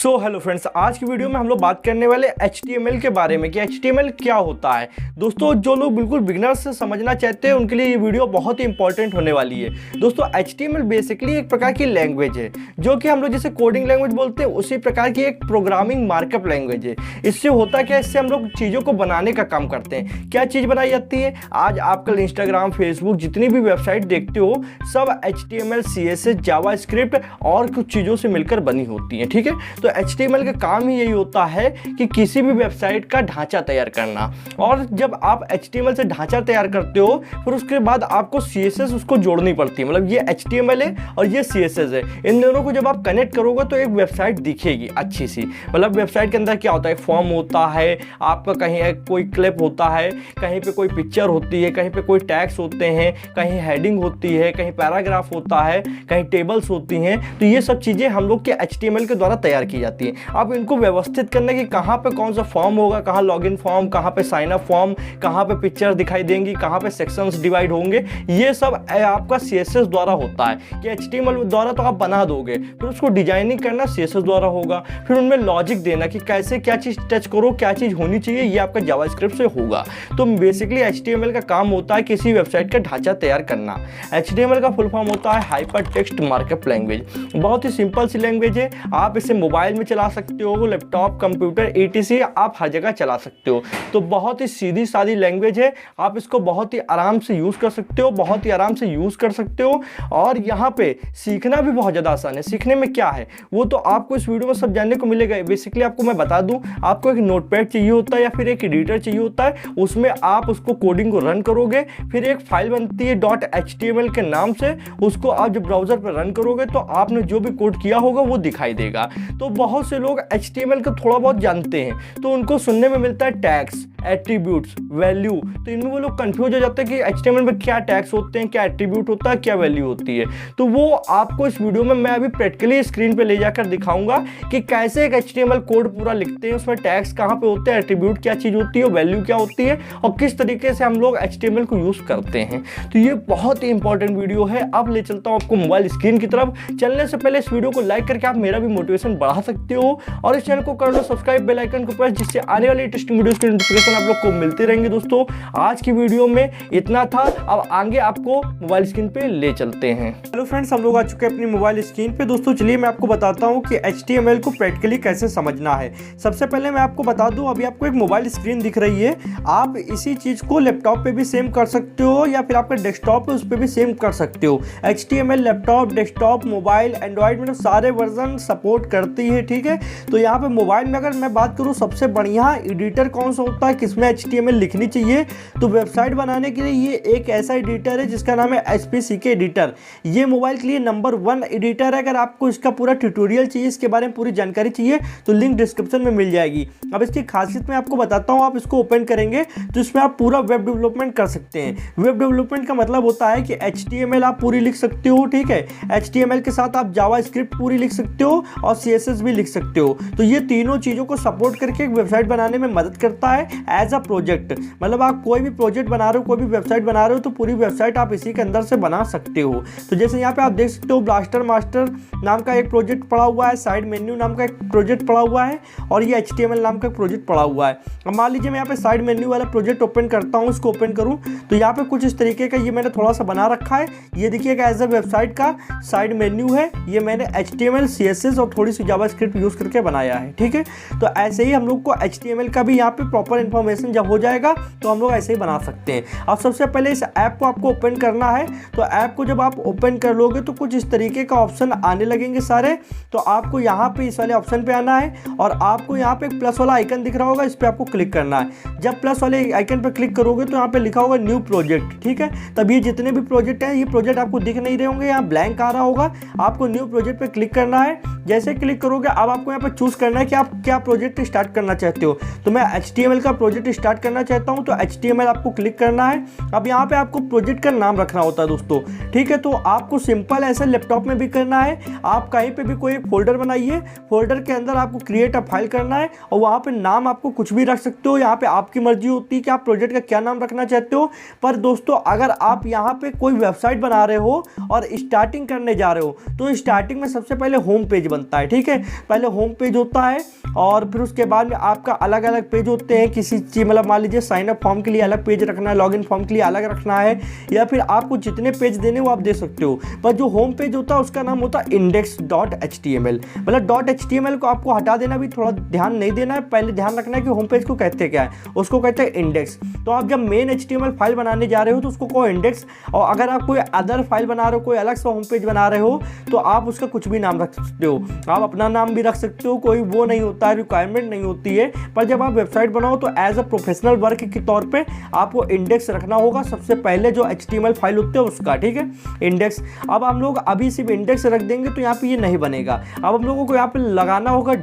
Hello friends, आज की video में हम लोग बात करने वाले HTML के बारे में कि HTML क्या होता है। दोस्तों, जो लोग बिल्कुल बिगिनर्स से समझना चाहते हैं उनके लिए ये वीडियो बहुत ही इंपॉर्टेंट होने वाली है। दोस्तों, HTML बेसिकली एक प्रकार की लैंग्वेज है जो कि हम लोग जैसे कोडिंग लैंग्वेज बोलते हैं, उसी प्रकार की एक प्रोग्रामिंग मार्कअप लैंग्वेज है। इससे होता क्या है, इससे हम लोग चीज़ों को बनाने का काम करते हैं। क्या चीज़ बनाई जाती है? आज आप कल इंस्टाग्राम, फेसबुक, जितनी भी वेबसाइट देखते हो सब HTML, CSS, जावास्क्रिप्ट और कुछ चीज़ों से मिलकर बनी होती हैं। ठीक है, तो HTML का काम ही यही होता है कि किसी भी वेबसाइट का ढांचा तैयार करना। और जब आप HTML से ढांचा तैयार करते हो फिर उसके बाद आपको CSS उसको जोड़नी पड़ती है। मतलब ये HTML है और ये CSS है, इन दोनों को जब आप कनेक्ट करोगे तो एक वेबसाइट दिखेगी अच्छी सी। मतलब वेबसाइट के अंदर क्या होता है, फॉर्म होता है, आपका कहीं कोई क्लिप होता है, कहीं पे कोई पिक्चर होती है, कहीं पे कोई टैग्स होते हैं, कहीं हेडिंग होती है, कहीं पैराग्राफ होता है, कहीं टेबल्स होती हैं। तो ये सब चीज़ें हम लोग के HTML के द्वारा तैयार की जाती है। अब इनको व्यवस्थित करने की कहाँ पे कौन सा फॉर्म होगा, कहाँ लॉगिन फॉर्म, कहाँ पे साइन अप फॉर्म, कहाँ पे पिक्चर दिखाई देंगी, कहाँ पे सेक्शंस डिवाइड होंगे, ये सब आपका CSS द्वारा होता है। कि HTML द्वारा तो आप बना दोगे, फिर उसको डिजाइनिंग करना CSS द्वारा होगा, फिर उनमें लॉजिक देना कि कैसे क्या चीज़ टच करो, क्या चीज़ होनी चाहिए, ये आपका जावास्क्रिप्ट से होगा। तो बेसिकली HTML का काम होता है किसी वेबसाइट का ढांचा तैयार करना। HTML का फुल फॉर्म होता है हाइपर टेक्स्ट मार्कअप लैंग्वेज। बहुत ही सिंपल सी लैंग्वेज है, आप इसे मोबाइल में चला सकते हो, लैपटॉप, कंप्यूटर, etc आप हर जगह चला सकते हो। तो बहुत ही सीधी सादी लैंग्वेज है, आप इसको बहुत ही आराम से यूज़ कर सकते हो, बहुत ही आराम से यूज़ कर सकते हो। और यहाँ पे सीखना भी बहुत ज़्यादा आसान है। सीखने में क्या है वो तो आपको इस वीडियो में सब जानने को मिलेगा। बेसिकली आपको मैं बता दूँ, आपको एक नोटपैड चाहिए होता है या फिर एक एडिटर चाहिए होता है, उसमें आप उसको कोडिंग को रन करोगे, फिर एक फाइल बनती है .html के नाम से, उसको आप जब ब्राउज़र पर रन करोगे तो आपने जो भी कोड किया होगा वो दिखाई देगा। तो बहुत से लोग HTML को थोड़ा बहुत जानते हैं तो उनको सुनने में मिलता है टैग्स, एट्रीब्यूट्स, वैल्यू, तो इनमें वो लोग कंफ्यूज हो जाते हैं कि HTML में क्या टैग्स होते हैं, क्या एट्रीब्यूट होता है, क्या वैल्यू होती है। तो वो आपको इस वीडियो में मैं अभी प्रैक्टिकली स्क्रीन पे ले जाकर दिखाऊंगा कि कैसे एक HTML कोड पूरा लिखते हैं, उसमें टैग्स कहाँ पे होते हैं, एट्रीब्यूट क्या चीज़ होती है, वैल्यू क्या होती है और किस तरीके से हम लोग HTML को यूज़ करते हैं। तो ये बहुत ही इंपॉर्टेंट वीडियो है। अब ले चलता हूँ आपको मोबाइल स्क्रीन की तरफ। चलने से पहले इस वीडियो को लाइक करके आप मेरा भी मोटिवेशन बढ़ा सकते हो और इस चैनल को कर लो सब्सक्राइब, बेल आइकन को प्रेस, जिससे आने वाली इंटरेस्टिंग वीडियोस की नोटिफिकेशन आप लोग को मिलते रहेंगे। दोस्तों, आज की वीडियो में इतना था, अब आगे आपको मोबाइल स्क्रीन पे ले चलते हैं। हेलो फ्रेंड्स, हम लोग आ चुके हैं अपनी मोबाइल स्क्रीन पे। दोस्तों चलिए मैं आपको बताता हूँ कि HTML को प्रैक्टिकली कैसे समझना है। सबसे पहले मैं आपको बता दूँ, अभी आपको एक मोबाइल स्क्रीन दिख रही है, आप इसी चीज़ को लैपटॉप पे भी सेम कर सकते हो या फिर आपका डेस्कटॉप है उस पर भी सेम कर सकते हो। HTML laptop, desktop, mobile, Android में सारे वर्जन सपोर्ट करती है। ठीक है, तो यहाँ पे मोबाइल में अगर मैं बात करूँ सबसे बढ़िया एडिटर कौन सा होता है, किसमें HTML लिखनी चाहिए, तो वेबसाइट बनाने के लिए ये एक ऐसा एडिटर है जिसका नाम है SPCK एडिटर। ये मोबाइल के लिए नंबर 1 एडिटर है। अगर आपको इसका पूरा ट्यूटोरियल चाहिए, इसके बारे में पूरी जानकारी चाहिए तो लिंक डिस्क्रिप्शन में मिल जाएगी। अब इसकी खासियत मैं आपको बताता हूँ। आप इसको ओपन करेंगे तो इसमें आप पूरा वेब डेवलपमेंट कर सकते हैं। वेब डेवलपमेंट का मतलब होता है कि HTML आप पूरी लिख सकते हो। ठीक है, HTML के साथ आप जावास्क्रिप्ट पूरी लिख सकते हो और CSS भी लिख सकते हो। तो ये तीनों चीज़ों को सपोर्ट करके एक वेबसाइट बनाने में मदद करता है एज अ प्रोजेक्ट। मतलब आप कोई भी प्रोजेक्ट बना रहे हो, कोई भी वेबसाइट बना रहे हो तो पूरी वेबसाइट आप इसी के अंदर से बना सकते हो। तो जैसे यहाँ पे आप देख सकते हो, ब्लास्टर मास्टर नाम का एक प्रोजेक्ट पड़ा हुआ है, साइड मेन्यू नाम का एक प्रोजेक्ट पड़ा हुआ है और ये HTML नाम का प्रोजेक्ट पड़ा हुआ है। अब मान लीजिए मैं यहाँ पे साइड मेन्यू वाला प्रोजेक्ट ओपन करता हूँ, इसको ओपन करूँ तो यहाँ पे कुछ इस तरीके का ये मैंने थोड़ा सा बना रखा है। ये देखिएगा एज अ वेबसाइट का साइड मेन्यू है, ये मैंने HTML, CSS और थोड़ी सी जावास्क्रिप्ट यूज़ करके बनाया है। ठीक है, तो ऐसे ही हम लोग को HTML का भी यहाँ पे प्रॉपर इन्फॉर्मेशन जब हो जाएगा तो हम लोग ऐसे ही बना सकते हैं। अब सबसे पहले इस ऐप को आपको ओपन करना है। तो ऐप को जब आप ओपन कर लोगे तो कुछ इस तरीके का ऑप्शन आने लगेंगे सारे। तो आपको यहाँ पे इस वाले ऑप्शन पे आना है और आपको यहाँ पे एक प्लस वाला आइकन दिख रहा होगा, इस पर आपको क्लिक करना है। जब प्लस वाले आइकन पर क्लिक करोगे तो यहाँ पे लिखा होगा न्यू प्रोजेक्ट। ठीक है, तब ये जितने भी प्रोजेक्ट हैं, ये प्रोजेक्ट आपको दिख नहीं रहे होंगे, यहाँ ब्लैंक आ रहा होगा। आपको न्यू प्रोजेक्ट पे क्लिक करना है। जैसे क्लिक करोगे अब आपको यहाँ पे चूज करना है कि आप क्या प्रोजेक्ट स्टार्ट करना चाहते हो। तो मैं HTML का प्रोजेक्ट स्टार्ट करना चाहता हूँ तो HTML आपको क्लिक करना है। अब यहाँ पे आपको प्रोजेक्ट का नाम रखना होता है दोस्तों, ठीक है। तो आपको सिंपल ऐसे लैपटॉप में भी करना है, आप कहीं पे भी कोई एक फोल्डर बनाइए, फोल्डर के अंदर आपको क्रिएट अ फाइल करना है और वहाँ पे नाम आपको कुछ भी रख सकते हो। यहाँ पे आपकी मर्जी होती है कि आप प्रोजेक्ट का क्या नाम रखना चाहते हो। पर दोस्तों अगर आप यहाँ पे कोई वेबसाइट बना रहे हो और स्टार्टिंग करने जा रहे हो तो स्टार्टिंग में सबसे पहले होम पेज बनता है, ठीक है। पहले होम पेज होता है और फिर उसके बाद में आपका अलग अलग पेज होते हैं। किसी चीज मतलब मान लीजिए साइन अप फॉर्म के लिए अलग पेज रखना है, लॉगिन फॉर्म के लिए अलग रखना है, या फिर आपको जितने पेज देने वो आप दे सकते हो। पर जो होम पेज होता है उसका नाम होता है index.html। मतलब .html को आपको हटा देना, भी थोड़ा ध्यान नहीं देना है, पहले ध्यान रखना है कि होम पेज को कहते क्या है। उसको कहते हैं इंडेक्स। तो आप जब मेन HTML फाइल बनाने जा रहे हो तो उसको कहो इंडेक्स। और अगर आप कोई अदर फाइल बना रहे हो, कोई अलग सा होम पेज बना रहे हो तो आप उसका कुछ भी नाम रख सकते हो। आप अपना नाम भी रख सकते हो, कोई वो नहीं होता है, रिक्वायरमेंट नहीं होती है। पर जब आप वेबसाइट बनाओ तो एज अ प्रोफेशनल वर्क के तौर पे आपको इंडेक्स रखना होगा सबसे पहले जो HTML फाइल होते हैं उसका, ठीक है, इंडेक्स। अब हम लोग अभी सिर्फ इंडेक्स रख देंगे तो यहाँ पे ये नहीं बनेगा। अब हम लोगों को यहाँ पे लगाना होगा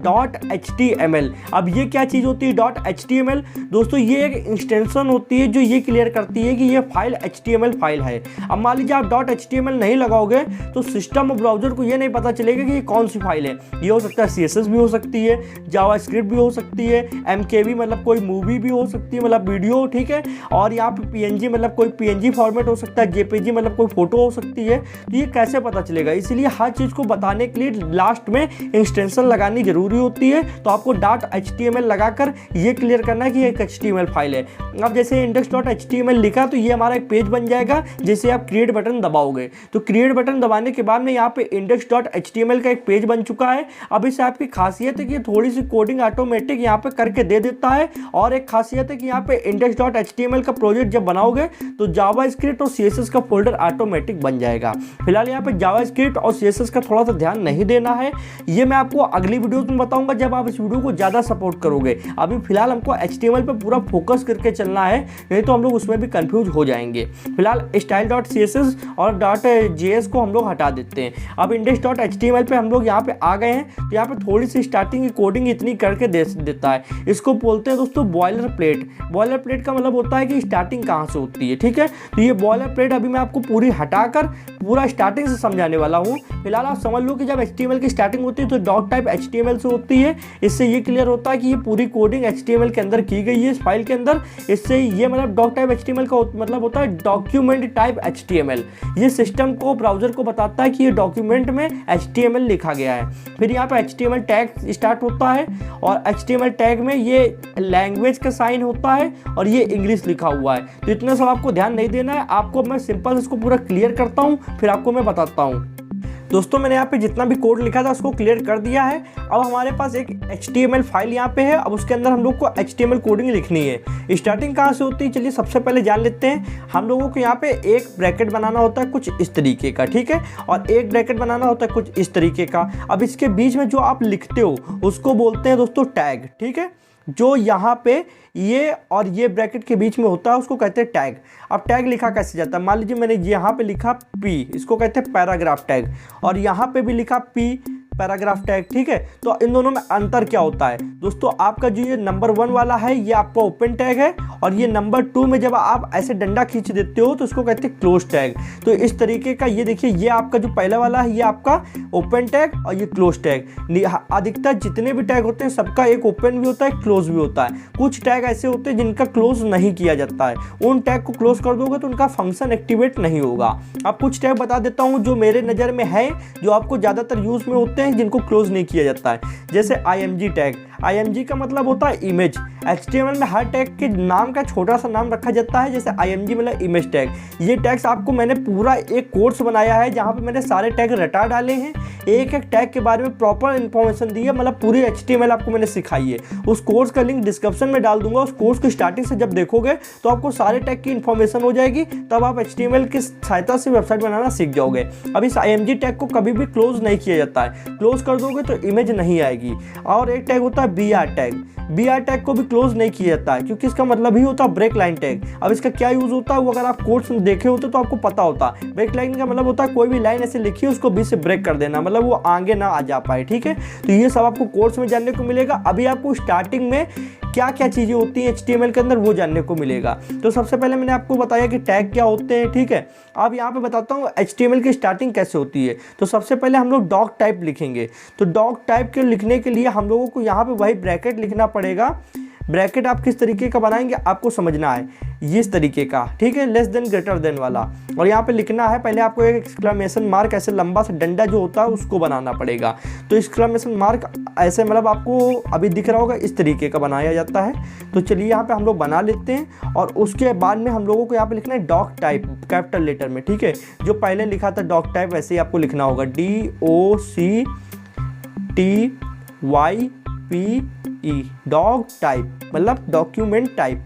.html। अब ये क्या चीज़ होती है .html? दोस्तों ये एक एक्सटेंशन होती है जो ये क्लियर करती है कि ये फाइल HTML फाइल है। अब मान लीजिए आप .html नहीं लगाओगे तो सिस्टम और ब्राउजर को ये नहीं पता चलेगा कि ये कौन सी फाइल है। ये हो सकता है CSS भी हो सकती है, जावास्क्रिप्ट भी हो सकती है, MKV मतलब कोई मूवी भी हो सकती है, मतलब वीडियो, ठीक है। और यहाँ पे PNG मतलब कोई PNG फॉर्मेट हो सकता है, JPG मतलब कोई फोटो हो सकती है। तो ये कैसे पता चलेगा? इसीलिए हर चीज़ को बताने के लिए लास्ट में एक्सटेंशन लगानी जरूरी होती है। तो आपको .html लगाकर ये क्लियर करना है कि ये एक HTML फाइल है। अब जैसे index.html लिखा तो ये हमारा एक पेज बन जाएगा। जैसे आप क्रिएट बटन दबाओगे तो क्रिएट बटन दबाने के बाद में यहाँ पे index.html का एक पेज बन चुका है। अब इस ऐप की खासियत है कि थोड़ी सी कोडिंग ऑटोमेटिक यहाँ पे करके दे देता है। और एक खासियत है कि यहाँ पे index.html का प्रोजेक्ट जब बनाओगे तो जावास्क्रिप्ट और CSS का फोल्डर ऑटोमेटिक बन जाएगा। फिलहाल यहाँ पे जावास्क्रिप्ट और CSS का थोड़ा सा ध्यान नहीं देना है, ये मैं आपको अगली वीडियो में बताऊंगा जब आप इस वीडियो को ज़्यादा सपोर्ट करोगे। अभी फिलहाल हमको HTML पे पूरा फोकस करके चलना है, नहीं तो हम लोग उसमें भी कंफ्यूज हो जाएंगे। फिलहाल style.css और .js को हम लोग हटा देते हैं। अब index.html पे हम लोग यहाँ पे आ गए हैं। तो यहाँ पे थोड़ी सी स्टार्टिंग की कोडिंग इतनी करके दे देता है। इसको बोलते हैं दोस्तों बॉयलर प्लेट। बॉयलर प्लेट का मतलब होता है कि स्टार्टिंग कहाँ से होती है, ठीक है। तो ये बॉयलर प्लेट अभी मैं आपको पूरी हटाकर पूरा स्टार्टिंग से समझाने वाला हूँ। फिलहाल आप समझ लो कि जब HTML की स्टार्टिंग होती है तो डॉट टाइप HTML से होती है। इससे ये क्लियर होता है कि ये पूरी कोडिंग HTML के अंदर की गई है इस फाइल के अंदर। इससे ये मतलब डॉट टाइप HTML का मतलब होता है डॉक्यूमेंट टाइप HTML। ये सिस्टम को, ब्राउजर को बताता है कि ये डॉक्यूमेंट में HTML लिखा गया है। फिर यहाँ पे HTML टैग स्टार्ट होता है और HTML टैग में ये लैंग्वेज का साइन होता है और ये इंग्लिश लिखा हुआ है। तो इतना सब आपको ध्यान नहीं देना है। आपको मैं सिंपल इसको पूरा क्लियर करता हूँ, फिर आपको मैं बताता हूँ। दोस्तों मैंने यहाँ पे जितना भी कोड लिखा था उसको क्लियर कर दिया है। अब हमारे पास एक HTML फाइल यहाँ पे है। अब उसके अंदर हम लोग को HTML कोडिंग लिखनी है। स्टार्टिंग कहाँ से होती है चलिए सबसे पहले जान लेते हैं। हम लोगों को यहाँ पे एक ब्रैकेट बनाना होता है कुछ इस तरीके का, ठीक है, और एक ब्रैकेट बनाना होता है कुछ इस तरीके का। अब इसके बीच में जो आप लिखते हो उसको बोलते हैं दोस्तों टैग, ठीक है। जो यहाँ पे ये और ये ब्रैकेट के बीच में होता है उसको कहते हैं टैग। अब टैग लिखा कैसे जाता है? मान लीजिए मैंने यहाँ पे लिखा P, इसको कहते हैं पैराग्राफ टैग, और यहाँ पे भी लिखा P पैराग्राफ टैग, ठीक है। तो इन दोनों में अंतर क्या होता है दोस्तों? आपका जो ये नंबर 1 वाला है ये आपका ओपन टैग है, और ये नंबर 2 में जब आप ऐसे डंडा खींच देते हो तो इसको कहते हैं क्लोज टैग। तो इस तरीके का ये देखिए, ये आपका जो पहला वाला है ये आपका ओपन टैग और ये क्लोज टैग। अधिकतर जितने भी टैग होते हैं सबका एक ओपन भी होता है, क्लोज भी होता है। कुछ टैग ऐसे होते हैं जिनका क्लोज नहीं किया जाता है, उन टैग को क्लोज कर दोगे तो उनका फंक्शन एक्टिवेट नहीं होगा। अब कुछ टैग बता देता हूँ जो मेरे नज़र में है, जो आपको ज़्यादातर यूज में होते हैं, जिनको क्लोज नहीं किया जाता है। जैसे IMG टैग। IMG का मतलब होता है इमेज। HTML में हर टैग के नाम का छोटा सा नाम रखा जाता है, जैसे IMG मतलब इमेज टैग। ये टैग्स आपको मैंने पूरा एक कोर्स बनाया है जहाँ पे मैंने सारे टैग रटा डाले हैं, एक एक टैग के बारे में प्रॉपर इन्फॉर्मेशन दी है, मतलब पूरी HTML आपको मैंने सिखाई है। उस कोर्स का लिंक डिस्क्रिप्शन में डाल दूंगा। उस कोर्स की स्टार्टिंग से जब देखोगे तो आपको सारे टैग की इन्फॉर्मेशन हो जाएगी, तब आप HTML की सहायता से वेबसाइट बनाना सीख जाओगे। अब इस IMG टैग को कभी भी क्लोज नहीं किया जाता है, क्लोज कर दोगे तो इमेज नहीं आएगी। और एक टैग होता है BR टैग। BR टैग को भी क्लोज नहीं किया जाता है क्योंकि इसका मतलब ही होता है ब्रेक लाइन टैग। अब इसका क्या यूज होता है वो अगर आप कोर्स में देखे होते तो आपको पता होता। ब्रेक लाइन का मतलब होता है कोई भी लाइन ऐसे लिखी है उसको बीच से ब्रेक कर देना, मतलब वो आगे ना आ जा पाए, ठीक है। तो ये सब आपको कोर्स में जानने को मिलेगा। अभी आपको स्टार्टिंग में क्या क्या चीज़ें होती हैं HTML के अंदर वो जानने को मिलेगा। तो सबसे पहले मैंने आपको बताया कि टैग क्या होते हैं, ठीक है। अब यहाँ पे बताता हूँ HTML की स्टार्टिंग कैसे होती है। तो सबसे पहले हम लोग डॉक टाइप लिखेंगे। तो डॉक टाइप के लिखने के लिए हम लोगों को यहाँ पे वही ब्रैकेट लिखना पड़ेगा। ब्रैकेट आप किस तरीके का बनाएंगे आपको समझना है, इस तरीके का, ठीक है, लेस देन ग्रेटर देन वाला। और यहाँ पे लिखना है, पहले आपको एक एक्सक्लेमेशन मार्क ऐसे लंबा सा डंडा जो होता है उसको बनाना पड़ेगा। तो एक्सक्लेमेशन मार्क ऐसे मतलब आपको अभी दिख रहा होगा, इस तरीके का बनाया जाता है। तो चलिए यहाँ पे हम लोग बना लेते हैं और उसके बाद में हम लोगों को यहाँ पे लिखना है डॉक टाइप कैपिटल लेटर में, ठीक है। जो पहले लिखा था डॉक टाइप वैसे ही आपको लिखना होगा, DOCTYPE, डॉग टाइप मतलब डॉक्यूमेंट टाइप।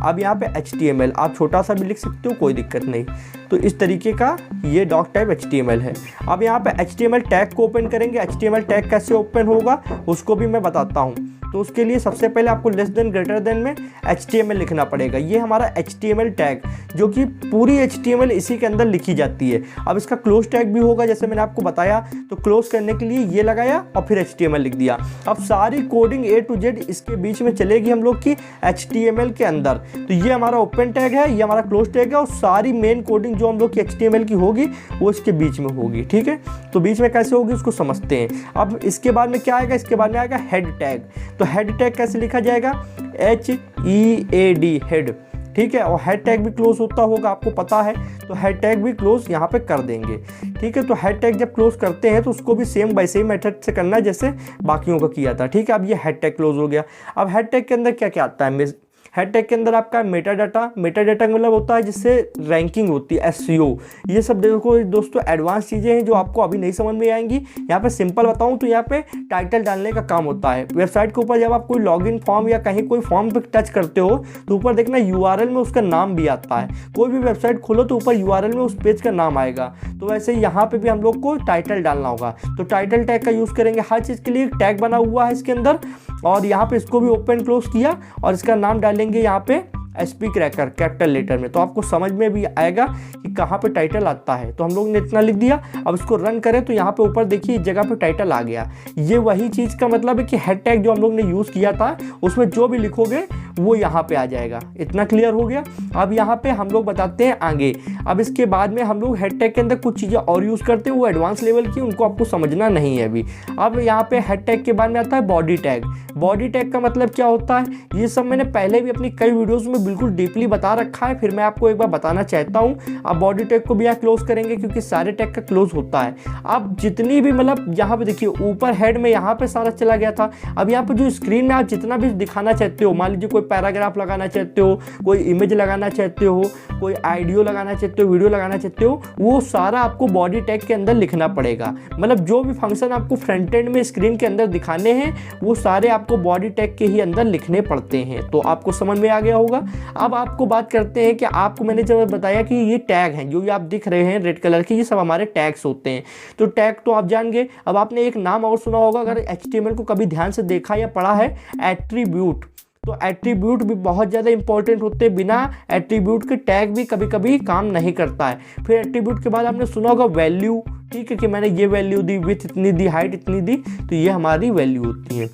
अब यहाँ पे HTML आप छोटा सा भी लिख सकते हो, कोई दिक्कत नहीं। तो इस तरीके का ये डॉक टाइप HTML है। अब यहाँ पे HTML टैग को ओपन करेंगे। HTML टैग कैसे ओपन होगा उसको भी मैं बताता हूँ। तो उसके लिए सबसे पहले आपको लेस देन ग्रेटर देन में HTML लिखना पड़ेगा। ये हमारा HTML टैग जो कि पूरी HTML इसी के अंदर लिखी जाती है। अब इसका क्लोज टैग भी होगा जैसे मैंने आपको बताया। तो क्लोज करने के लिए ये लगाया और फिर HTML लिख दिया। अब सारी कोडिंग A to Z इसके बीच में चलेगी हम लोग की HTML के अंदर। तो ये हमारा ओपन टैग है, ये हमारा क्लोज टैग है और सारी मेन कोडिंग जो हम लोग की HTML की होगी वो इसके बीच में होगी, ठीक है। तो बीच में कैसे होगी उसको समझते हैं। अब इसके बाद में क्या आएगा, इसके बाद में आएगा हेड टैग। तो हेड टैग कैसे लिखा जाएगा, HEAD, हेड, ठीक है। और हेड टैग भी क्लोज होता होगा आपको पता है। तो हेड टैग भी क्लोज यहाँ पे कर देंगे, ठीक है। तो हेड टैग जब क्लोज करते हैं तो उसको भी सेम वैसे ही मेथड से करना है जैसे बाकियों का किया था, ठीक है। अब ये हेड टैग क्लोज हो गया। अब हेड टैग के अंदर क्या क्या आता है, हेड टैग के अंदर आपका मेटा डाटा का मतलब होता है जिससे रैंकिंग होती है, SEO। ये सब देखो दोस्तों एडवांस चीज़ें हैं जो आपको अभी नहीं समझ में आएंगी। यहाँ पे सिंपल बताऊँ तो यहाँ पे टाइटल डालने का काम होता है। वेबसाइट के ऊपर जब आप कोई लॉगिन फॉर्म या कहीं कोई फॉर्म पे टच करते हो तो ऊपर देखना URL में उसका नाम भी आता है। कोई भी वेबसाइट खोलो तो ऊपर URL में उस पेज का नाम आएगा। तो वैसे यहाँ पे भी हम लोग को टाइटल डालना होगा। तो टाइटल टैग का यूज़ करेंगे। हर चीज़ के लिए टैग बना हुआ है इसके अंदर। और यहाँ पे इसको भी ओपन क्लोज किया और इसका नाम डालेंगे यहाँ पे SP क्रैकर कैपिटल लेटर में। तो आपको समझ में भी आएगा कि कहाँ पे टाइटल आता है। तो हम लोग ने इतना लिख दिया। अब इसको रन करें तो यहाँ पे ऊपर देखिए इस जगह पे टाइटल आ गया। ये वही चीज़ का मतलब है कि हेड टैग जो हम लोग ने यूज़ किया था उसमें जो भी लिखोगे वो यहाँ पे आ जाएगा। इतना क्लियर हो गया। अब यहाँ पे हम लोग बताते हैं आगे। अब इसके बाद में हम लोग हेड टैग के अंदर कुछ चीज़ें और यूज़ करते हैं, वो एडवांस लेवल की, उनको आपको समझना नहीं है अभी। अब यहाँ पे हेड टैग के बाद में आता है बॉडी टैग। बॉडी टैग का मतलब क्या होता है, ये सब मैंने पहले भी अपनी कई वीडियोस में बिल्कुल डीपली बता रखा है, फिर मैं आपको एक बार बताना चाहता हूँ। अब बॉडी टैग को भी यहाँ क्लोज करेंगे क्योंकि सारे टैग का क्लोज होता है। अब जितनी भी मतलब यहाँ पे देखिए ऊपर हेड में यहाँ पे सारा चला गया था। अब यहाँ पे जो स्क्रीन में आप जितना भी दिखाना चाहते हो, मान लीजिए कोई पैराग्राफ लगाना चाहते हो, कोई इमेज लगाना चाहते हो, कोई ऑडियो लगाना चाहते हो, वीडियो लगाना चाहते हो, वो सारा आपको बॉडी टैग के अंदर लिखना पड़ेगा। मतलब जो भी फंक्शन आपको फ्रंट एंड में स्क्रीन के अंदर दिखाने हैं वो सारे आपको बॉडी टैग के ही अंदर लिखने पड़ते हैं। तो आपको समझ में आ गया होगा। अब आपको बात करते हैं कि आपको मैंने जब बताया कि ये टैग हैं जो ये आप दिख रहे हैं रेड कलर के, ये सब हमारे टैग्स होते हैं। तो टैग तो आप जान गए। अब आपने एक नाम और सुना होगा अगर HTML को कभी ध्यान से देखा या पढ़ा है, एट्रीब्यूट। तो एट्रीब्यूट भी बहुत ज़्यादा इंपॉर्टेंट होते हैं। बिना एट्रीब्यूट के टैग भी कभी कभी काम नहीं करता है। फिर एट्रीब्यूट के बाद आपने सुना होगा वैल्यू, ठीक है, कि मैंने ये वैल्यू दी, विड्थ इतनी दी, हाइट इतनी दी, तो ये हमारी वैल्यू होती है।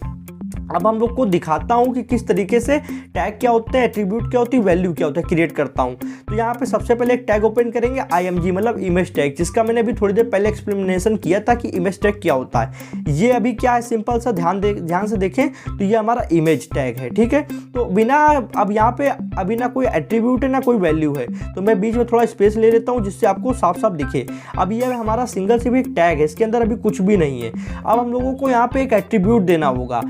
अब हम लोग को दिखाता हूँ कि किस तरीके से टैग क्या होते हैं, एट्रीब्यूट क्या होती है, वैल्यू क्या होता है, क्रिएट करता हूँ। तो यहाँ पे सबसे पहले एक टैग ओपन करेंगे IMG मतलब इमेज टैग, जिसका मैंने अभी थोड़ी देर पहले एक्सप्लेनेशन किया था कि इमेज टैग क्या होता है। ये अभी क्या है, सिंपल सा ध्यान से देखें तो ये हमारा इमेज टैग है, ठीक है। तो बिना अब यहाँ पे अभी ना कोई एट्रीब्यूट है ना कोई वैल्यू है, तो मैं बीच में थोड़ा स्पेस ले लेता हूँ जिससे आपको साफ साफ दिखे। अब ये हमारा सिंगल सिर्फ एक टैग है, इसके अंदर अभी कुछ भी नहीं है। अब हम लोगों को यहाँ पे एक एट्रीब्यूट देना होगा।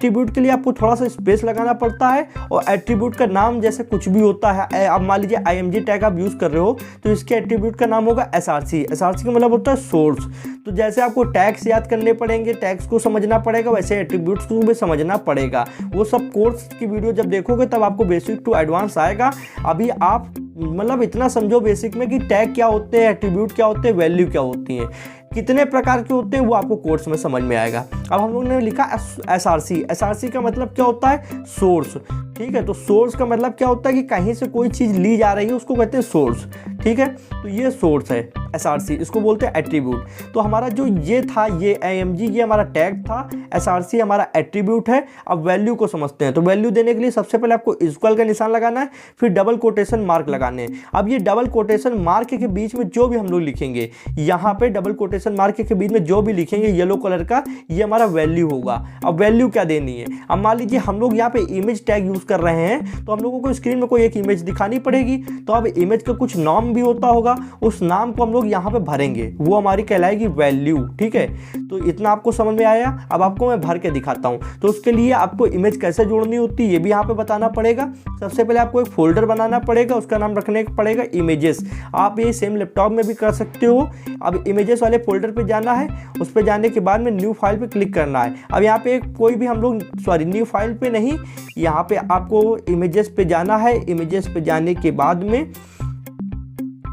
एट्रीब्यूट के लिए आपको थोड़ा सा स्पेस लगाना पड़ता है और एट्रीब्यूट का नाम जैसे कुछ भी होता है। अब मान लीजिए IMG टैग आप यूज कर रहे हो तो इसके एट्रीब्यूट का नाम होगा SRC। SRC का मतलब होता है सोर्स। तो जैसे आपको टैग्स याद करने पड़ेंगे, टैग्स को समझना पड़ेगा, वैसे एट्रीब्यूट्स को भी समझना पड़ेगा। वो सब कोर्स की वीडियो जब देखोगे तब आपको बेसिक टू एडवांस आएगा। अभी आप मतलब इतना समझो बेसिक में कि टैग क्या होते हैं, एट्रीब्यूट क्या होते हैं, वैल्यू क्या होती हैं, कितने प्रकार के होते हैं, वो आपको कोर्स में समझ में आएगा। अब हम लोग ने लिखा SRC। SRC का मतलब क्या होता है, सोर्स। ठीक है। तो सोर्स का मतलब क्या होता है कि कहीं से कोई चीज़ ली जा रही है उसको कहते हैं सोर्स, ठीक है। तो ये सोर्स है SRC, इसको बोलते हैं एट्रीब्यूट। तो हमारा जो ये था ये AMG ये हमारा टैग था, SRC हमारा एट्रीब्यूट है। अब वैल्यू को समझते हैं। तो वैल्यू देने के लिए सबसे पहले आपको इक्वल का निशान लगाना है, फिर डबल कोटेशन मार्क लगाने हैं। अब ये डबल कोटेशन मार्क के बीच में जो भी हम लोग लिखेंगे, यहाँ पे डबल कोटेशन मार्क के बीच में जो भी लिखेंगे येलो कलर का, ये हमारा वैल्यू होगा। अब वैल्यू क्या देनी है, अब मान लीजिए हम लोग यहाँ पे इमेज टैग यूज कर रहे हैं, तो हम लोगों को स्क्रीन में कोई एक इमेज दिखानी पड़ेगी। तो अब इमेज का कुछ नाम भी होता होगा, उस नाम को हम लोग यहाँ पे भरेंगे, वो हमारी कहलाएगी वैल्यू, ठीक है। तो इतना आपको समझ में आया। अब आपको मैं भर के दिखाता हूँ। तो उसके लिए आपको इमेज कैसे जोड़नी होती है ये भी यहाँ पे बताना पड़ेगा। सबसे पहले आपको एक फोल्डर बनाना पड़ेगा, उसका नाम रखने पड़ेगा इमेजेस। आप ये सेम लैपटॉप में भी कर सकते हो। अब इमेजेस वाले फोल्डर पे जाना है, उस पर जाने के बाद में न्यू फाइल पे क्लिक करना है। अब यहाँ पे कोई भी हम लोग न्यू फाइल पे नहीं, यहाँ पे आपको इमेजेस पे जाना है। इमेजेस पे जाने के बाद में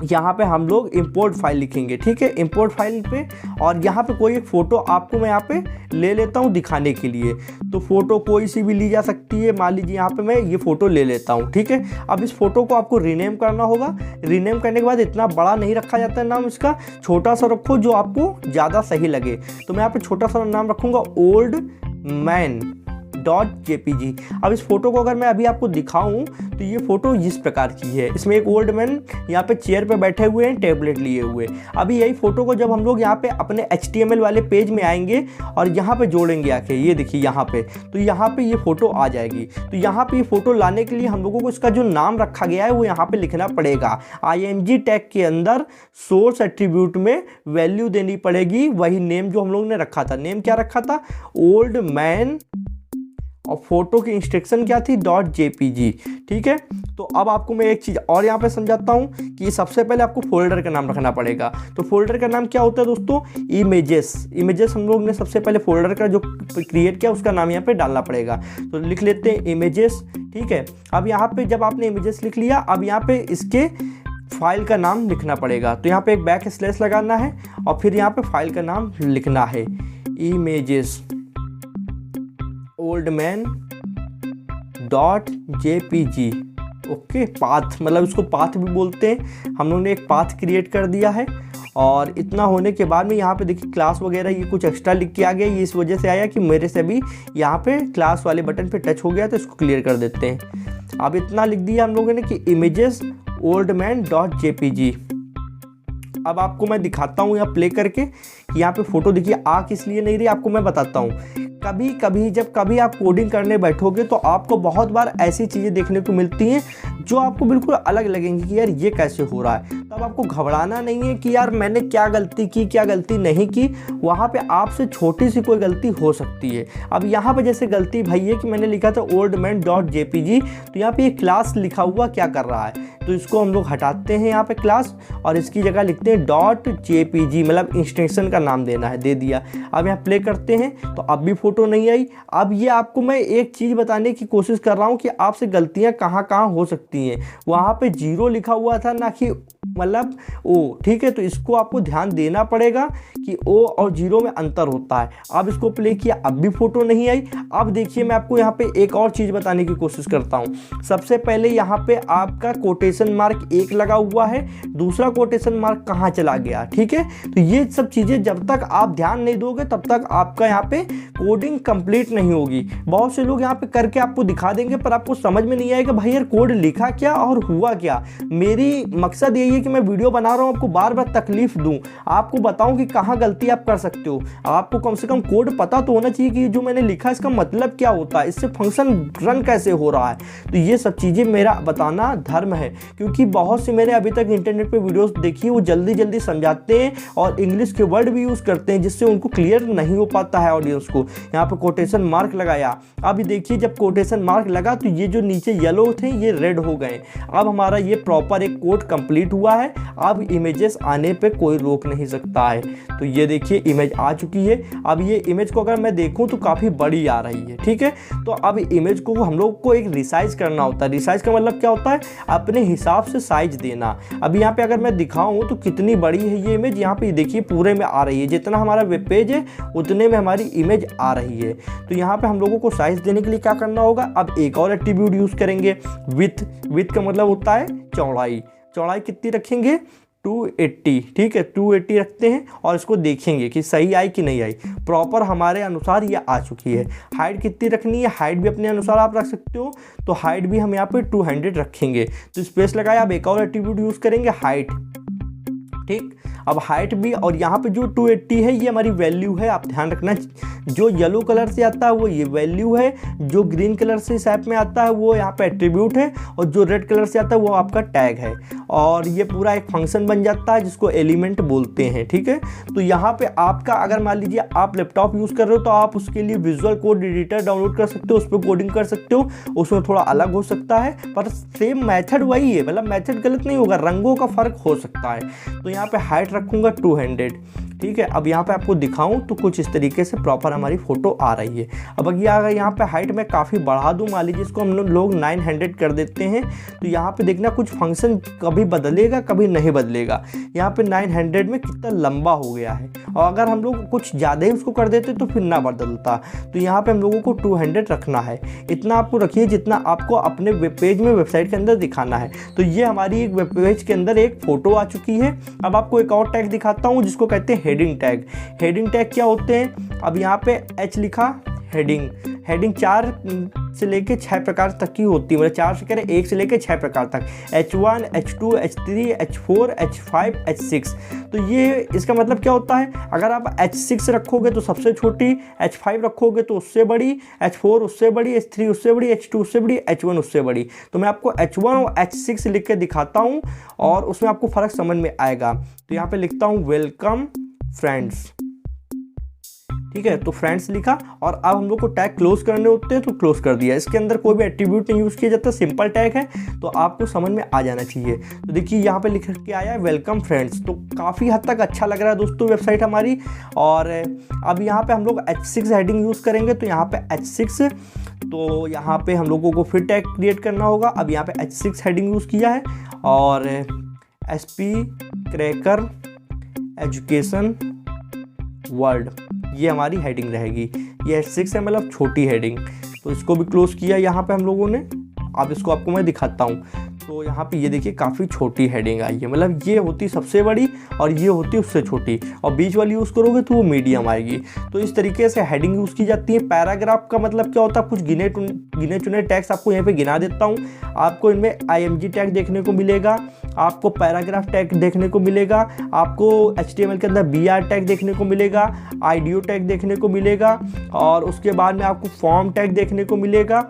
यहाँ पे हम लोग इंपोर्ट फाइल लिखेंगे, ठीक है। इंपोर्ट फाइल पे और यहाँ पे कोई एक फ़ोटो आपको मैं यहाँ पे ले लेता हूँ दिखाने के लिए। तो फ़ोटो कोई सी भी ली जा सकती है। मान लीजिए यहाँ पे मैं ये फ़ोटो ले लेता हूँ, ठीक है। अब इस फ़ोटो को आपको रीनेम करना होगा। रीनेम करने के बाद इतना बड़ा नहीं रखा जाता है नाम इसका, छोटा सा रखो जो आपको ज़्यादा सही लगे। तो मैं यहाँ पे छोटा सा नाम रखूँगा oldman.jpg। अब इस फोटो को अगर मैं अभी आपको दिखाऊं तो ये फोटो इस प्रकार की है। इसमें एक ओल्ड मैन यहाँ पे चेयर पे बैठे हुए हैं, टैबलेट लिए हुए। अभी यही फोटो को जब हम लोग यहाँ पे अपने HTML वाले पेज में आएंगे और यहाँ पे जोड़ेंगे आके, ये देखिए यहाँ पे, तो यहाँ पे ये फोटो आ जाएगी। तो यहाँ पे ये फोटो लाने के लिए हम लोगों को इसका जो नाम रखा गया है वो यहाँ पे लिखना पड़ेगा। IMG टैग के अंदर सोर्स एट्रीब्यूट में वैल्यू देनी पड़ेगी, वही नेम जो हम लोग ने रखा था। नेम क्या रखा था, ओल्ड मैन, और फोटो की इंस्ट्रक्शन क्या थी, .jpg, ठीक है। तो अब आपको मैं एक चीज़ और यहाँ पे समझाता हूँ कि सबसे पहले आपको फोल्डर का नाम रखना पड़ेगा। तो फोल्डर का नाम क्या होता है दोस्तों, इमेजेस। इमेजेस हम लोग ने सबसे पहले फोल्डर का जो क्रिएट किया उसका नाम यहाँ पे डालना पड़ेगा। तो लिख लेते हैं इमेजेस, ठीक है। अब यहाँ पे जब आपने इमेजेस लिख लिया, अब यहाँ पे इसके फाइल का नाम लिखना पड़ेगा। तो यहाँ पे एक बैक स्लैश लगाना है और फिर यहाँ पे फाइल का नाम लिखना है, इमेजेस oldman.jpg, ओके। पाथ मतलब इसको पाथ भी बोलते हैं। हम लोग ने एक पाथ क्रिएट कर दिया है। और इतना होने के बाद में यहाँ पे देखिए क्लास वगैरह ये कुछ एक्स्ट्रा लिख के आ गया। ये इस वजह से आया कि मेरे से भी यहाँ पे क्लास वाले बटन पे टच हो गया, तो इसको क्लियर कर देते हैं। अब इतना लिख दिया हम लोगों ने कि इमेजेस oldman.jpg। अब आपको मैं दिखाता हूँ यहाँ प्ले करके, यहाँ पे फोटो देखिए आ किस लिए नहीं रही, आपको मैं बताता हूँ। जब कभी आप कोडिंग करने बैठोगे तो आपको बहुत बार ऐसी चीज़ें देखने को मिलती हैं जो आपको बिल्कुल अलग लगेंगी कि यार ये कैसे हो रहा है। तब आपको घबराना नहीं है कि यार मैंने क्या गलती की, क्या गलती नहीं की। वहाँ पे आपसे छोटी सी कोई गलती हो सकती है। अब यहाँ पे जैसे गलती भाई है कि मैंने लिखा था oldman.jpg, तो यहाँ पे ये क्लास लिखा हुआ क्या कर रहा है, तो इसको हम लोग हटाते हैं यहाँ पे क्लास, और इसकी जगह लिखते हैं .jpg, मतलब इंस्टेंशन का नाम देना है, दे दिया। अब यहाँ प्ले करते हैं तो अब भी फोटो नहीं आई। अब ये आपको मैं एक चीज़ बताने की कोशिश कर रहा हूँ कि आपसे गलतियाँ कहाँ कहाँ हो सकती हैं। वहाँ पे 0 लिखा हुआ था, ना कि मतलब ओ, ठीक है। तो इसको आपको ध्यान देना पड़ेगा कि ओ और 0 में अंतर होता है। अब इसको प्ले किया, अब भी फोटो नहीं आई। अब देखिए मैं आपको यहाँ पे एक और चीज़ बताने की कोशिश करता हूँ। सबसे पहले यहाँ पे आपका कोटेशन मार्क 1 लगा हुआ है, दूसरा कोटेशन मार्क कहाँ चला गया, ठीक है। तो ये सब चीज़ें जब तक आप ध्यान नहीं दोगे तब तक आपका यहाँ पे कोडिंग कंप्लीट नहीं होगी। बहुत से लोग यहाँ पे करके आपको दिखा देंगे, पर आपको समझ में नहीं आएगा भाई यार कोड लिखा क्या और हुआ क्या। मेरी मकसद यही है कि मैं वीडियो बना रहा हूँ, आपको बार बार तकलीफ दूं, आपको बताऊं कि कहाँ गलती आप कर सकते हो। आपको कम से कम कोड पता तो होना चाहिए कि जो मैंने लिखा इसका मतलब क्या होता है, इससे फंक्शन रन कैसे हो रहा है। तो ये सब चीज़ें मेरा बताना धर्म है, क्योंकि बहुत से मैंने अभी तक इंटरनेट पे वीडियोस देखी है, वो जल्दी जल्दी समझाते हैं और इंग्लिश के वर्ड भी यूज़ करते हैं, जिससे उनको क्लियर नहीं हो पाता है ऑडियंस को। यहाँ पे कोटेशन मार्क लगाया, अभी देखिए जब कोटेशन मार्क लगा तो ये जो नीचे येलो थे ये रेड हो गए। अब हमारा ये प्रॉपर एक कोड कंप्लीट हुआ है, अब इमेजेस आने पे कोई रोक नहीं सकता है। तो ये देखिए इमेज आ चुकी है। अब ये इमेज को अगर मैं देखूं तो काफ़ी बड़ी आ रही है, ठीक है। तो अब इमेज को हम लोग को एक रिसाइज करना होता है। रिसाइज का मतलब क्या होता है, अपने हिसाब से साइज देना। अब यहाँ पे अगर मैं दिखाऊं तो कितनी बड़ी है ये इमेज, यहाँ पे देखिए पूरे में आ रही है, जितना हमारा वेब पेज है उतने में हमारी इमेज आ रही है। तो यहाँ पे हम लोगों को साइज देने के लिए क्या करना होगा, अब एक और एट्रीब्यूट यूज करेंगे, विथ। विथ का मतलब होता है चौड़ाई। चौड़ाई कितनी रखेंगे, 280, ठीक है, 280 रखते हैं और इसको देखेंगे कि सही आई कि नहीं आई। प्रॉपर हमारे अनुसार ये आ चुकी है। हाइट कितनी रखनी है, हाइट भी अपने अनुसार आप रख सकते हो, तो हाइट भी हम यहाँ पे 200 रखेंगे। तो स्पेस लगाया, अब एक और एट्रीब्यूट यूज़ करेंगे, हाइट, ठीक। अब हाइट भी, और यहाँ पे जो 280 है ये हमारी वैल्यू है, आप ध्यान रखना। जो येलो कलर से आता है वो ये वैल्यू है, जो ग्रीन कलर से शेप में आता है वो यहाँ पे एट्रीब्यूट है, और जो रेड कलर से आता है वो आपका टैग है। और ये पूरा एक फंक्शन बन जाता है जिसको एलिमेंट बोलते हैं, ठीक है। तो यहाँ पे आपका, अगर मान लीजिए आप लैपटॉप यूज़ कर रहे हो तो आप उसके लिए विजुअल कोड एडिटर डाउनलोड कर सकते हो, उस पर कोडिंग कर सकते हो। उसमें थोड़ा अलग हो सकता है पर सेम मेथड वही है, मतलब मेथड गलत नहीं होगा, रंगों का फ़र्क हो सकता है। तो यहाँ पे हाइट रखूँगा 200, ठीक है। अब यहाँ पे आपको दिखाऊं तो कुछ इस तरीके से प्रॉपर हमारी फोटो आ रही है। अब अगर यहाँ पे हाइट में काफ़ी बढ़ा दूं, मान लीजिए इसको हम लोग 900 कर देते हैं, तो यहाँ पे देखना कुछ फंक्शन कभी बदलेगा कभी नहीं बदलेगा। यहाँ पे 900 में कितना लंबा हो गया है, और अगर हम लोग कुछ ज़्यादा ही उसको कर देते तो फिर ना बदलता। तो यहाँ पर हम लोगों को 200 रखना है। इतना आपको रखिए जितना आपको अपने वेब पेज में, वेबसाइट के अंदर दिखाना है। तो ये हमारी एक वेब पेज के अंदर एक फ़ोटो आ चुकी है। अब आपको एक और टैग दिखाता हूँ जिसको कहते हैं हेडिंग टैग। हेडिंग टैग क्या होते हैं, अब यहाँ पे H लिखा, हेडिंग। हेडिंग 4 से लेके 6 प्रकार तक की होती है, मतलब 4 से करें 1 से लेके 6 प्रकार तक, H1, H2, H3, H4, H5, H6। तो ये इसका मतलब क्या होता है, अगर आप H6 रखोगे तो सबसे छोटी, H5 रखोगे तो उससे बड़ी, H4 उससे बड़ी, H3 उससे बड़ी, H2 उससे बड़ी, H1 उससे बड़ी। तो मैं आपको H1 और H6 लिख के दिखाता हूँ और उसमें आपको फ़र्क समझ में आएगा। तो यहाँ पे लिखता हूँ वेलकम फ्रेंड्स, ठीक है। तो फ्रेंड्स लिखा, और अब हम लोग को टैग क्लोज करने होते हैं तो क्लोज कर दिया। इसके अंदर कोई भी एट्रीब्यूट नहीं यूज़ किया जाता, सिंपल टैग है, तो आपको समझ में आ जाना चाहिए। तो देखिए यहाँ पे लिख के आया है वेलकम फ्रेंड्स। तो काफ़ी हद तक अच्छा लग रहा है दोस्तों वेबसाइट हमारी। और अब यहाँ पे हम लोग H6 हेडिंग यूज़ करेंगे, तो यहाँ पे H6, तो यहाँ पे हम लोगों को फिर टैग क्रिएट करना होगा। अब यहाँ पे H6 हेडिंग यूज़ किया है, और SP क्रैकर एजुकेशन वर्ल्ड, ये हमारी हेडिंग रहेगी। ये H6 है, मतलब छोटी हेडिंग। तो इसको भी क्लोज किया यहाँ पे हम लोगों ने। अब इसको आपको मैं दिखाता हूँ। तो यहाँ पे ये देखिए काफ़ी छोटी हेडिंग आई है, मतलब ये होती सबसे बड़ी और ये होती उससे छोटी, और बीच वाली यूज़ करोगे तो वो मीडियम आएगी। तो इस तरीके से हेडिंग यूज़ की जाती है। पैराग्राफ का मतलब क्या होता है, कुछ गिने चुने टैग्स आपको यहाँ पे गिना देता हूँ। आपको इनमें IMG टैग देखने को मिलेगा, आपको पैराग्राफ टैग देखने को मिलेगा, आपको HTML के अंदर BR टैग देखने को मिलेगा, IDO टैग देखने को मिलेगा, और उसके बाद में आपको फॉर्म टैग देखने को मिलेगा,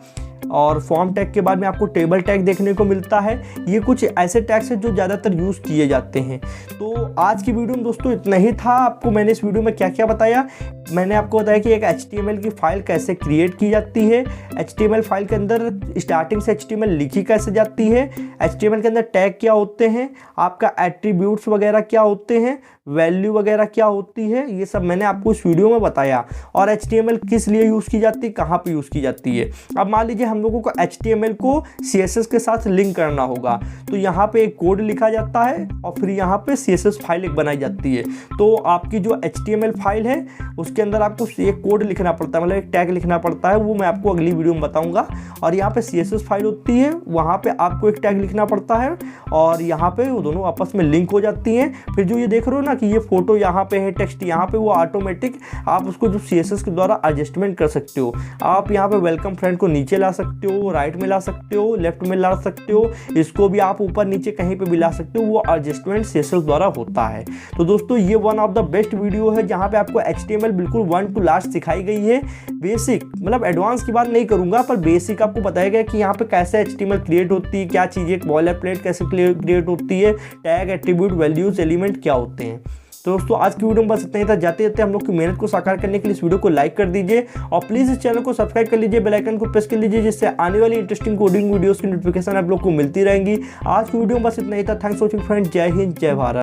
और फॉर्म टैग के बाद में आपको टेबल टैग देखने को मिलता है। ये कुछ ऐसे टैग्स हैं जो ज़्यादातर यूज़ किए जाते हैं। तो आज की वीडियो में दोस्तों इतना ही था। आपको मैंने इस वीडियो में क्या क्या बताया, मैंने आपको बताया कि एक HTML की फ़ाइल कैसे क्रिएट की जाती है, HTML फाइल के अंदर स्टार्टिंग से HTML लिखी कैसे जाती है, HTML के अंदर टैग क्या होते हैं, आपका एट्रीब्यूट्स वगैरह क्या होते हैं, वैल्यू वगैरह क्या होती है, ये सब मैंने आपको इस वीडियो में बताया। और HTML किस लिए यूज़ की जाती है, कहाँ पे यूज़ की जाती है। अब मान लीजिए हम लोगों को HTML को CSS के साथ लिंक करना होगा, तो यहाँ पे एक कोड लिखा जाता है और फिर यहाँ पे CSS फाइल एक बनाई जाती है। तो आपकी जो HTML फाइल है उसके अंदर आपको एक कोड लिखना पड़ता है, मतलब एक टैग लिखना पड़ता है, वो मैं आपको अगली वीडियो में बताऊँगा। और यहाँ पे CSS फाइल होती है, वहाँ पे आपको एक टैग लिखना पड़ता है, और यहाँ पे वो दोनों आपस में लिंक हो जाती हैं। फिर जो ये देख रहे हो ना कि ये फोटो यहाँ पे है, टेक्स्ट यहाँ पे, वो ऑटोमेटिक आप उसको जो CSS के द्वारा एडजस्टमेंट कर सकते हो। आप यहाँ पे वेलकम फ्रेंड को नीचे ला सकते हो, राइट में ला सकते हो, लेफ्ट में ला सकते हो, इसको भी आप ऊपर नीचे कहीं पे भी ला सकते हो, वो एडजस्टमेंट CSS द्वारा होता है। तो दोस्तों ये one of the best video है जहाँ पे आपको HTML बिल्कुल 1 to लास्ट सिखाई गई है। बेसिक मतलब एडवांस की बात नहीं करूँगा, पर बेसिक आपको बताया गया कि यहाँ पे कैसे HTML क्रिएट होती है, क्या चीज़ें, बॉयलर प्लेट कैसे क्रिएट होती है, टैग, एट्रीब्यूट, वैल्यूज, एलिमेंट क्या होते हैं। तो तो दोस्तों आज की वीडियो में बस इतना ही था। जाते जाते हम लोग की मेहनत को साकार करने के लिए इस वीडियो को लाइक कर दीजिए और प्लीज़ इस चैनल को सब्सक्राइब कर लीजिए, बेल आइकन को प्रेस कर लीजिए, जिससे आने वाली इंटरेस्टिंग कोडिंग वीडियोस की नोटिफिकेशन आप लोग को मिलती रहेंगी। आज की वीडियो में बस इतना ही था। Thanks for watching friend. जय हिंद, जय भारत।